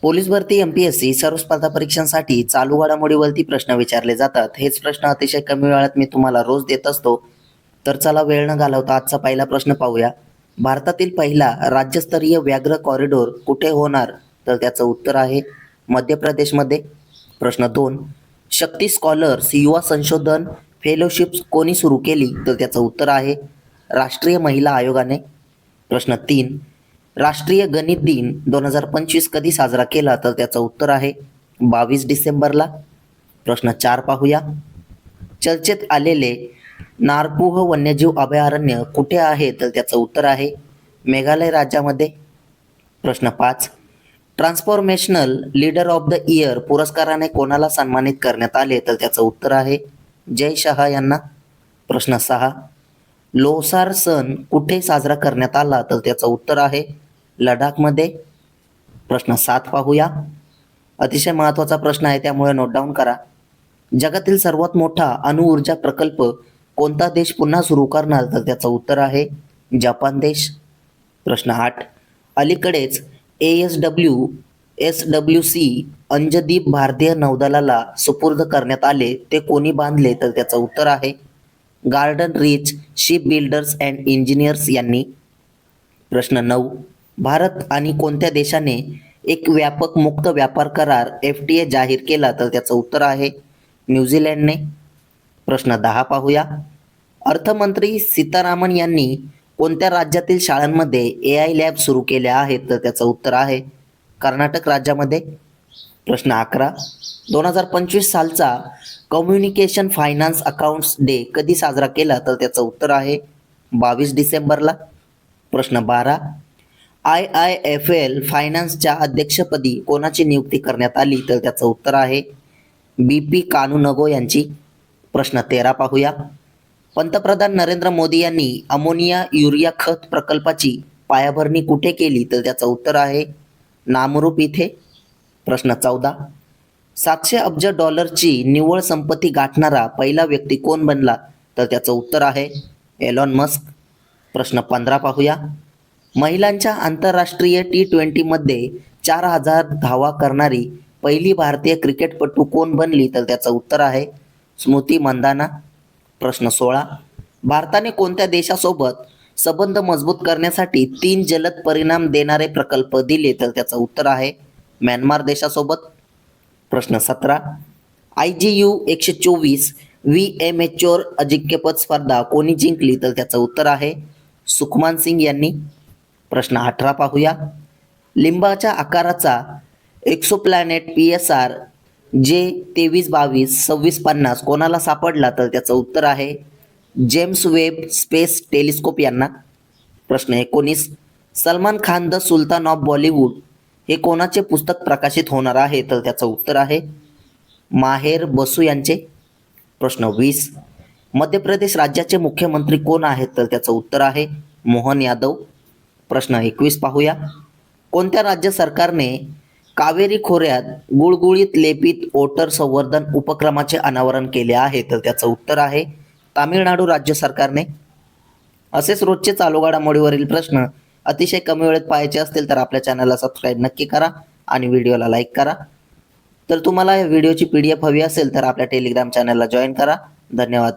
Police भरती MPSC सर्व स्पर्धा परीक्षांसाठी चालू घडामोडीवरती प्रश्न विचारले जातात. हेच प्रश्न अतिशय कमी वेळात मी तुम्हाला रोज देत असतो. तर चला वेळ न घालवता आजचा पहिला प्रश्न पाहूया. भारतातील पहिला राज्यस्तरीय व्याघ्र कॉरिडॉर कुठे होणार? तर त्याचं उत्तर आहे मध्य प्रदेशमध्ये. प्रश्न 2, शक्ती स्कॉलर्स युवा संशोधन फेलोशिप कोणी सुरू केली? तर त्याचं उत्तर आहे राष्ट्रीय महिला आयोगाने. प्रश्न 3, राष्ट्रीय गणित दिन 2025 कधी साजरा केला? तर त्याचं उत्तर आहे 22 डिसेंबरला. प्रश्न 4 पाहूया. चर्चेत आलेले नारपूह वन्यजीव अभयारण्य कुठे आहे? तर त्याचं उत्तर आहे मेघालय राज्यामध्ये. प्रश्न 5, ट्रान्सफॉर्मेशनल लीडर ऑफ द इयर पुरस्काराने कोणाला सन्मानित करण्यात आले? तर त्याचं उत्तर आहे जय शहा यांना. प्रश्न 6, लोसार सण कुठे साजरा करण्यात आला? तर त्याचं उत्तर आहे लडाखमध्ये. प्रश्न 7 पाहूया. अतिशय महत्त्वाचा प्रश्न आहे, त्यामुळे नोट डाऊन करा. जगातील सर्वात मोठा अणुऊर्जा प्रकल्प कोणता देश पुन्हा सुरू करणार? तर त्याचं उत्तर आहे जपान देश. प्रश्न 8, अलीकडेच एस डब्ल्यू सी अंजदीप भारतीय नौदलाला सुपूर्द करण्यात आले, ते कोणी बांधले? तर त्याचं उत्तर आहे garden rich ship builders and engineers यांनी. प्रश्न 9, भारत आणि कोणत्या देशाने एक व्यापक मुक्त व्यापार करार FTA जाहीर केला? तर त्याचं उत्तर आहे न्यूझीलंडने. प्रश्न 10 पाहूया. अर्थमंत्री सीतारामन यांनी कोणत्या राज्यातील शाळांमध्ये AI लॅब सुरू केल्या आहेत? तर त्याचं उत्तर आहे कर्नाटक राज्यामध्ये. प्रश्न 11, 2025 सालचा कम्युनिकेशन फायनान्स अकाउंट्स डे कधी साजरा केला? तर त्याचं उत्तर आहे 22 डिसेंबरला. प्रश्न 12, IIFL फायनान्सच्या अध्यक्षपदी कोणाची नियुक्ती करण्यात आली? तर त्याचं उत्तर आहे BP कानुनगो यांची. प्रश्न 13 पाहूया. पंतप्रधान नरेंद्र मोदी यांनी अमोनिया युरिया खत प्रकल्पाची पायाभरणी कुठे केली? तर त्याचं उत्तर आहे नामरूप इथे. प्रश्न 14, 700 अब्ज डॉलरची निव्वळ संपत्ती गाठणारा पहिला व्यक्ती कोण बनला? तर त्याचं उत्तर आहे एलॉन मस्क. प्रश्न 15 पाहूया. महिलांच्या आंतरराष्ट्रीय T20 मध्ये 4000 धावा करणारी पहिली भारतीय क्रिकेटपटू कोण बनली? तर त्याचं उत्तर आहे स्मृती मंदाना. प्रश्न 16, भारताने कोणत्या देशासोबत संबंध मजबूत करण्यासाठी 3 जलद परिणाम देणारे प्रकल्प दिले? तर त्याचं उत्तर आहे म्यानमार देशासोबत. प्रश्न 17, IGU 124 VMHOR अजिंक्यपद स्पर्धा कोणी जिंकली? तर त्याचं उत्तर आहे सुखमान सिंग यांनी. प्रश्न 18 पाहूया. लिंबाच्या आकाराचा एक्सोप्लॅनेट PSR J2322-2650 कोणाला सापडला? तर त्याचं उत्तर आहे जेम्स वेब स्पेस टेलिस्कोप यांना. प्रश्न 19, Salman Khan the Sultan of Bollywood हे कोणाचे पुस्तक प्रकाशित होणार आहे? तर त्याचं उत्तर आहे माहेर बसू यांचे. प्रश्न 20, मध्य प्रदेश राज्याचे मुख्यमंत्री कोण आहेत? तर त्याचं उत्तर आहे मोहन यादव. प्रश्न 21 पाहूया. कोणत्या राज्य सरकारने कावेरी खोऱ्यात गुळगुळीत लेपित ओटर संवर्धन उपक्रमाचे अनावरण केले आहे? तर त्याचं उत्तर आहे तामिळनाडू राज्य सरकारने. असेच रोजचे चालू घडामोडीवरील प्रश्न अतिशय कमी वेळेत पाहायचे असतील तर आपल्या चॅनलला सबस्क्राईब नक्की करा आणि व्हिडिओला लाईक करा. तर तुम्हाला या व्हिडिओची PDF हवी असेल तर आपल्या टेलिग्राम चॅनलला जॉईन करा. धन्यवाद.